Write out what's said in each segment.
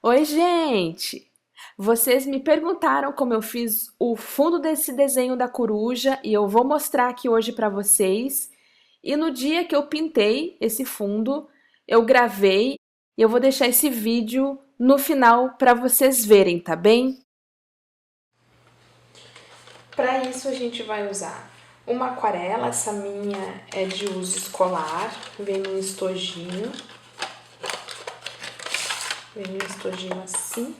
Oi, gente! Vocês me perguntaram como eu fiz o fundo desse desenho da coruja e eu vou mostrar aqui hoje para vocês. E no dia que eu pintei esse fundo, eu gravei e eu vou deixar esse vídeo no final para vocês verem, tá bem? Para isso a gente vai usar uma aquarela, essa minha é de uso escolar, vem num estojinho, assim.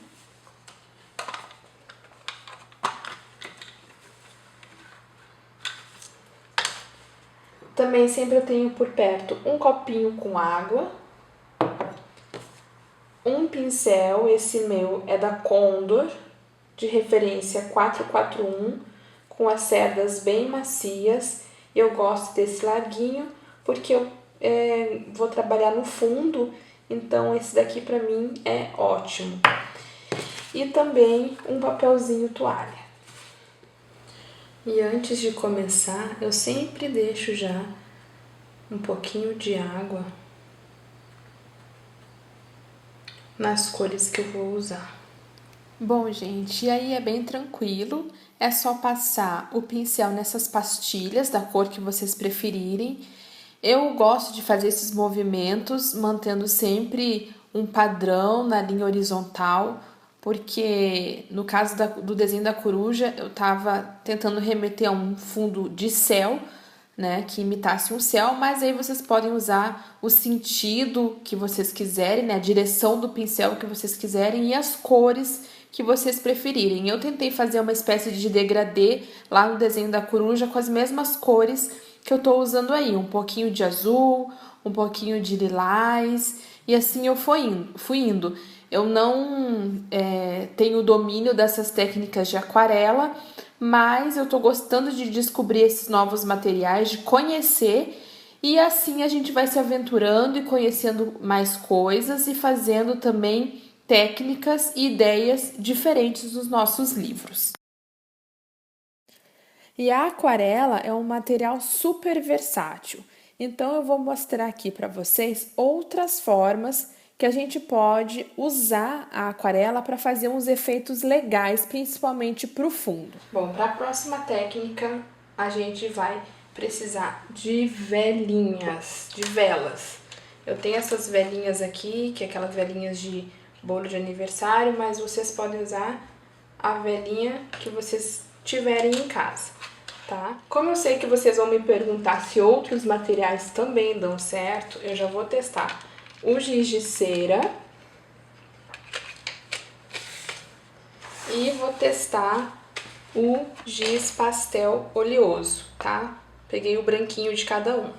Também sempre eu tenho por perto um copinho com água, um pincel, esse meu é da Condor, de referência 441, com as cerdas bem macias. Eu gosto desse larguinho porque eu vou trabalhar no fundo, então esse daqui para mim é ótimo. E também um papelzinho toalha. E antes de começar, eu sempre deixo já um pouquinho de água nas cores que eu vou usar. Bom, gente, e aí é bem tranquilo, é só passar o pincel nessas pastilhas da cor que vocês preferirem. Eu gosto de fazer esses movimentos mantendo sempre um padrão na linha horizontal, porque no caso do desenho da coruja eu estava tentando remeter a um fundo de céu, né, que imitasse um céu, mas aí vocês podem usar o sentido que vocês quiserem, né, a direção do pincel que vocês quiserem e as cores que vocês preferirem. Eu tentei fazer uma espécie de degradê lá no desenho da coruja com as mesmas cores que eu tô usando aí, um pouquinho de azul, um pouquinho de lilás, e assim eu fui indo. Eu não tenho domínio dessas técnicas de aquarela, mas eu tô gostando de descobrir esses novos materiais, de conhecer, e assim a gente vai se aventurando e conhecendo mais coisas e fazendo também técnicas e ideias diferentes dos nossos livros. E a aquarela é um material super versátil. Então eu vou mostrar aqui para vocês outras formas que a gente pode usar a aquarela para fazer uns efeitos legais, principalmente para o fundo. Bom, para a próxima técnica a gente vai precisar de velinhas, de velas. Eu tenho essas velinhas aqui, que é aquelas velinhas de bolo de aniversário, mas vocês podem usar a velinha que vocês tiverem em casa, tá? Como eu sei que vocês vão me perguntar se outros materiais também dão certo, eu já vou testar o giz de cera e vou testar o giz pastel oleoso, tá? Peguei o branquinho de cada um.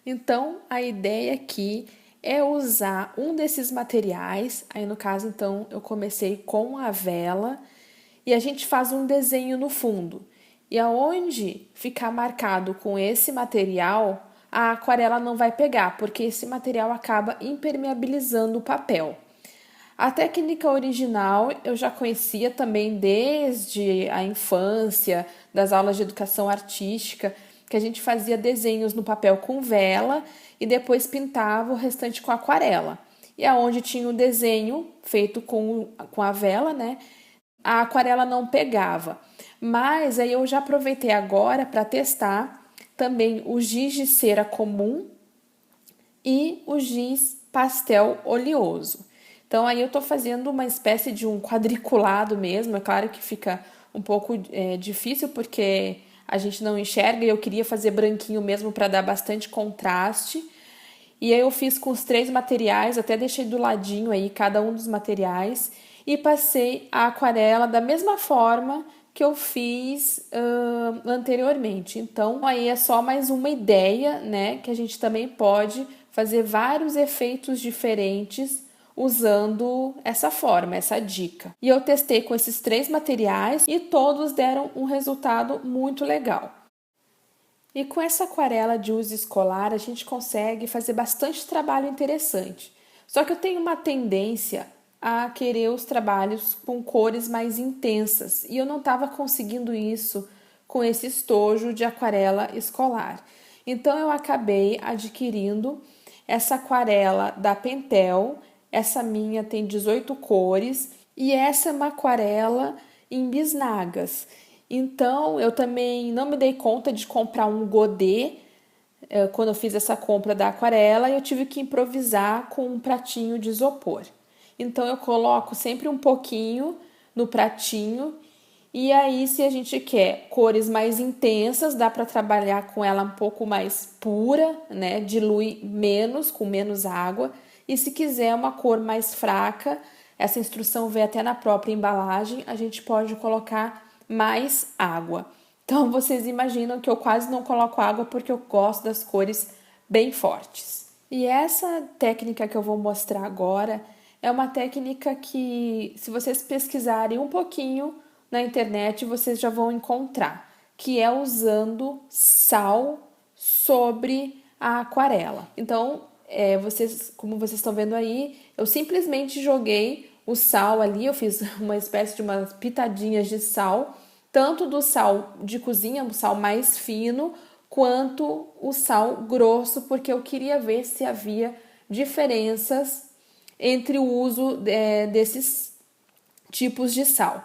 Então, a ideia aqui é usar um desses materiais. Aí, no caso, então, eu comecei com a vela e a gente faz um desenho no fundo. E aonde ficar marcado com esse material, a aquarela não vai pegar, porque esse material acaba impermeabilizando o papel. A técnica original eu já conhecia também desde a infância, das aulas de educação artística, que a gente fazia desenhos no papel com vela e depois pintava o restante com aquarela. E aonde tinha o desenho feito com a vela, né? A aquarela não pegava. Mas aí eu já aproveitei agora para testar também o giz de cera comum e o giz pastel oleoso. Então aí eu tô fazendo uma espécie de um quadriculado mesmo, é claro que fica um pouco difícil porque a gente não enxerga e eu queria fazer branquinho mesmo para dar bastante contraste. E aí eu fiz com os três materiais, até deixei do ladinho aí cada um dos materiais e passei a aquarela da mesma forma que eu fiz anteriormente. Então aí é só mais uma ideia, né, que a gente também pode fazer vários efeitos diferentes usando essa forma, essa dica. E eu testei com esses três materiais e todos deram um resultado muito legal. E com essa aquarela de uso escolar, a gente consegue fazer bastante trabalho interessante. Só que eu tenho uma tendência a querer os trabalhos com cores mais intensas e eu não estava conseguindo isso com esse estojo de aquarela escolar. Então eu acabei adquirindo essa aquarela da Pentel, essa minha tem 18 cores e essa é uma aquarela em bisnagas. Então, eu também não me dei conta de comprar um godê quando eu fiz essa compra da aquarela, eu tive que improvisar com um pratinho de isopor. Então, eu coloco sempre um pouquinho no pratinho e aí, se a gente quer cores mais intensas, dá para trabalhar com ela um pouco mais pura, né? Dilui menos, com menos água. E se quiser uma cor mais fraca, essa instrução vem até na própria embalagem, a gente pode colocar mais água. Então, vocês imaginam que eu quase não coloco água porque eu gosto das cores bem fortes. E essa técnica que eu vou mostrar agora é uma técnica que, se vocês pesquisarem um pouquinho na internet, vocês já vão encontrar, que é usando sal sobre a aquarela. Então, como vocês estão vendo aí, eu simplesmente joguei o sal ali, eu fiz uma espécie de umas pitadinhas de sal, tanto do sal de cozinha, o sal mais fino, quanto o sal grosso, porque eu queria ver se havia diferenças entre o uso desses tipos de sal.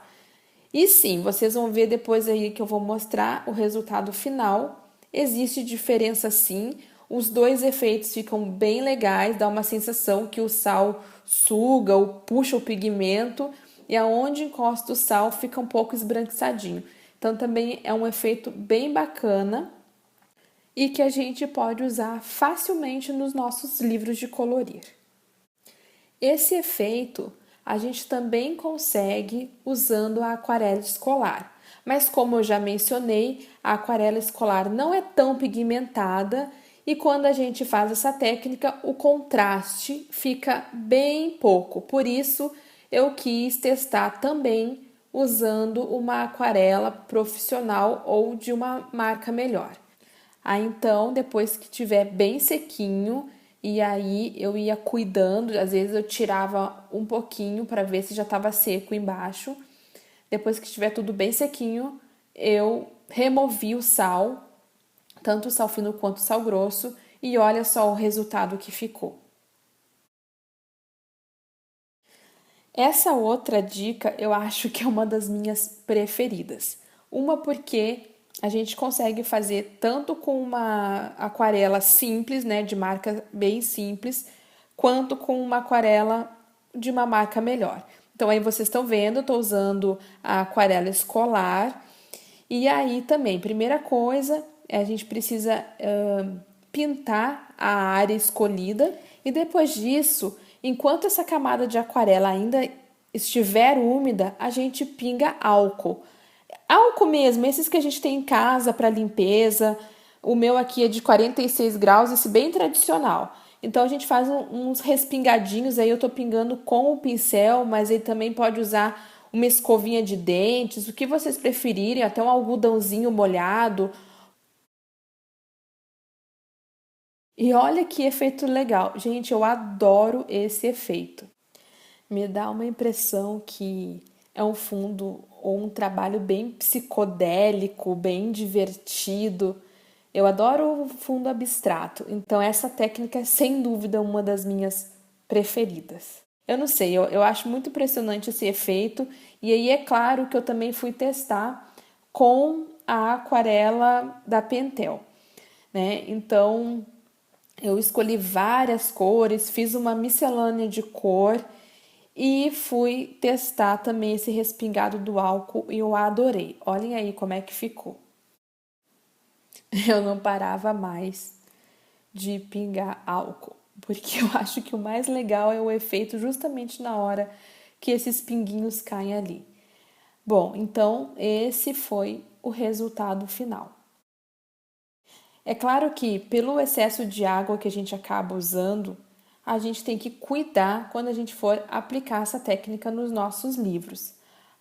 E sim, vocês vão ver depois aí que eu vou mostrar o resultado final. Existe diferença sim, os dois efeitos ficam bem legais, dá uma sensação que o sal suga ou puxa o pigmento e aonde encosta o sal fica um pouco esbranquiçadinho. Então também é um efeito bem bacana e que a gente pode usar facilmente nos nossos livros de colorir. Esse efeito a gente também consegue usando a aquarela escolar. Mas como eu já mencionei, a aquarela escolar não é tão pigmentada e quando a gente faz essa técnica, o contraste fica bem pouco. Por isso, eu quis testar também usando uma aquarela profissional ou de uma marca melhor. Aí então, depois que tiver bem sequinho, e aí eu ia cuidando, às vezes eu tirava um pouquinho para ver se já estava seco embaixo. Depois que estiver tudo bem sequinho, eu removi o sal, tanto o sal fino quanto o sal grosso, e olha só o resultado que ficou. Essa outra dica eu acho que é uma das minhas preferidas. Uma porque a gente consegue fazer tanto com uma aquarela simples, né, de marca bem simples, quanto com uma aquarela de uma marca melhor. Então aí vocês estão vendo, eu estou usando a aquarela escolar. E aí também, primeira coisa, a gente precisa pintar a área escolhida e depois disso, enquanto essa camada de aquarela ainda estiver úmida, a gente pinga álcool. Álcool mesmo, esses que a gente tem em casa para limpeza. O meu aqui é de 46 graus, esse bem tradicional. Então a gente faz uns respingadinhos, aí eu tô pingando com o pincel, mas aí também pode usar uma escovinha de dentes, o que vocês preferirem, até um algodãozinho molhado. E olha que efeito legal. Gente, eu adoro esse efeito. Me dá uma impressão que é um fundo ou um trabalho bem psicodélico, bem divertido. Eu adoro o fundo abstrato, então essa técnica é sem dúvida uma das minhas preferidas. Eu não sei, eu acho muito impressionante esse efeito, e aí é claro que eu também fui testar com a aquarela da Pentel, né? Então eu escolhi várias cores, fiz uma miscelânea de cor e fui testar também esse respingado do álcool e eu adorei. Olhem aí como é que ficou. Eu não parava mais de pingar álcool, porque eu acho que o mais legal é o efeito justamente na hora que esses pinguinhos caem ali. Bom, então esse foi o resultado final. É claro que, pelo excesso de água que a gente acaba usando, a gente tem que cuidar quando a gente for aplicar essa técnica nos nossos livros.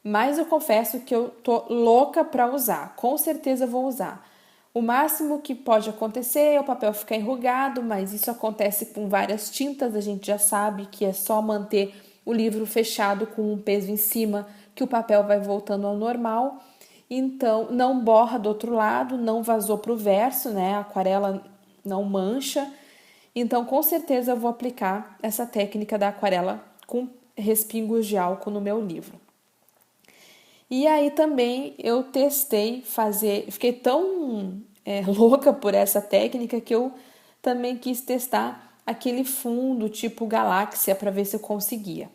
Mas eu confesso que eu tô louca para usar, com certeza vou usar. O máximo que pode acontecer é o papel ficar enrugado, mas isso acontece com várias tintas, a gente já sabe que é só manter o livro fechado com um peso em cima que o papel vai voltando ao normal. Então, não borra do outro lado, não vazou para o verso, né? A aquarela não mancha. Então, com certeza eu vou aplicar essa técnica da aquarela com respingos de álcool no meu livro. E aí também eu testei fazer, fiquei tão louca por essa técnica que eu também quis testar aquele fundo tipo galáxia para ver se eu conseguia.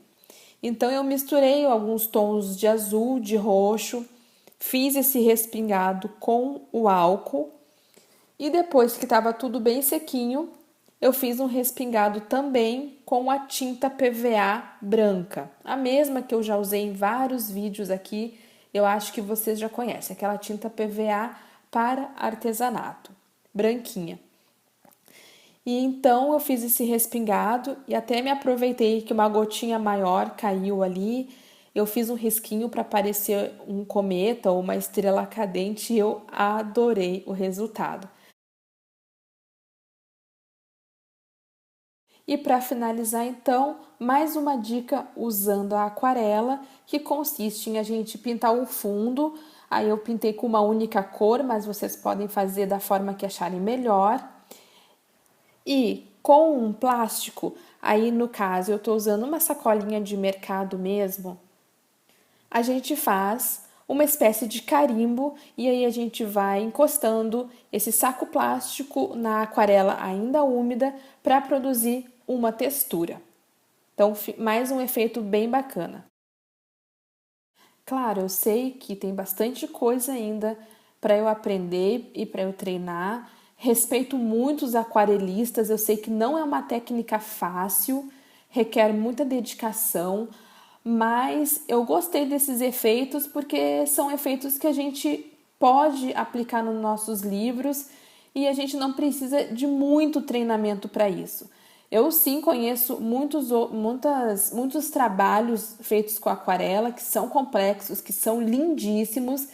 Então eu misturei alguns tons de azul, de roxo, fiz esse respingado com o álcool e depois que estava tudo bem sequinho, eu fiz um respingado também com a tinta PVA branca, a mesma que eu já usei em vários vídeos aqui, eu acho que vocês já conhecem, aquela tinta PVA para artesanato, branquinha. E então eu fiz esse respingado e até me aproveitei que uma gotinha maior caiu ali. Eu fiz um risquinho para parecer um cometa ou uma estrela cadente e eu adorei o resultado. E para finalizar, então, mais uma dica usando a aquarela, que consiste em a gente pintar o fundo. Aí eu pintei com uma única cor, mas vocês podem fazer da forma que acharem melhor. E com um plástico, aí no caso eu estou usando uma sacolinha de mercado mesmo, a gente faz uma espécie de carimbo e aí a gente vai encostando esse saco plástico na aquarela ainda úmida para produzir uma textura. Então, mais um efeito bem bacana. Claro, eu sei que tem bastante coisa ainda para eu aprender e para eu treinar. Respeito muito os aquarelistas, eu sei que não é uma técnica fácil, requer muita dedicação, mas eu gostei desses efeitos porque são efeitos que a gente pode aplicar nos nossos livros e a gente não precisa de muito treinamento para isso. Eu sim conheço muitos trabalhos feitos com aquarela que são complexos, que são lindíssimos,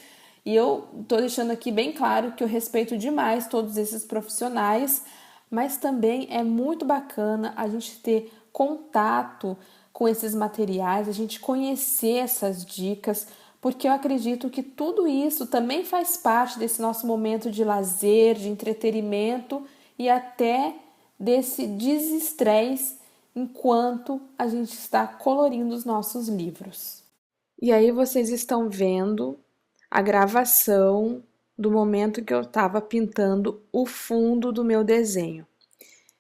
e eu estou deixando aqui bem claro que eu respeito demais todos esses profissionais, mas também é muito bacana a gente ter contato com esses materiais, a gente conhecer essas dicas, porque eu acredito que tudo isso também faz parte desse nosso momento de lazer, de entretenimento e até desse desestresse enquanto a gente está colorindo os nossos livros. E aí vocês estão vendo a gravação do momento que eu estava pintando o fundo do meu desenho.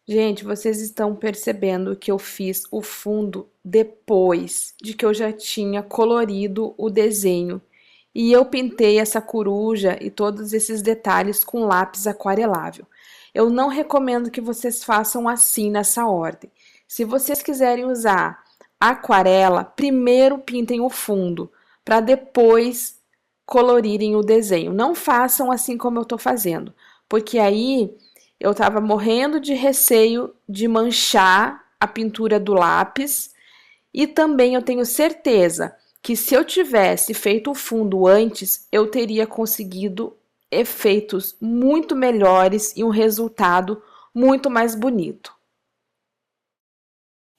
Gente, vocês estão percebendo que eu fiz o fundo depois de que eu já tinha colorido o desenho. E eu pintei essa coruja e todos esses detalhes com lápis aquarelável. Eu não recomendo que vocês façam assim nessa ordem. Se vocês quiserem usar aquarela, primeiro pintem o fundo, para depois colorirem o desenho. Não façam assim como eu estou fazendo, porque aí eu estava morrendo de receio de manchar a pintura do lápis e também eu tenho certeza que se eu tivesse feito o fundo antes, eu teria conseguido efeitos muito melhores e um resultado muito mais bonito.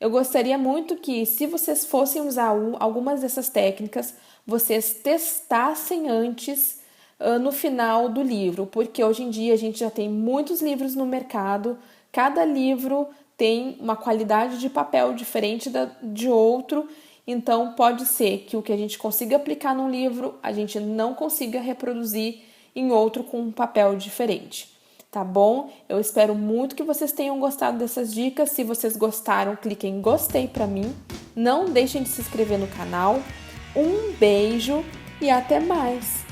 Eu gostaria muito que, se vocês fossem usar algumas dessas técnicas, vocês testassem antes no final do livro, porque hoje em dia a gente já tem muitos livros no mercado, cada livro tem uma qualidade de papel diferente de outro, então pode ser que o que a gente consiga aplicar num livro, a gente não consiga reproduzir em outro com um papel diferente. Tá bom? Eu espero muito que vocês tenham gostado dessas dicas. Se vocês gostaram, cliquem em gostei para mim. Não deixem de se inscrever no canal. Um beijo e até mais!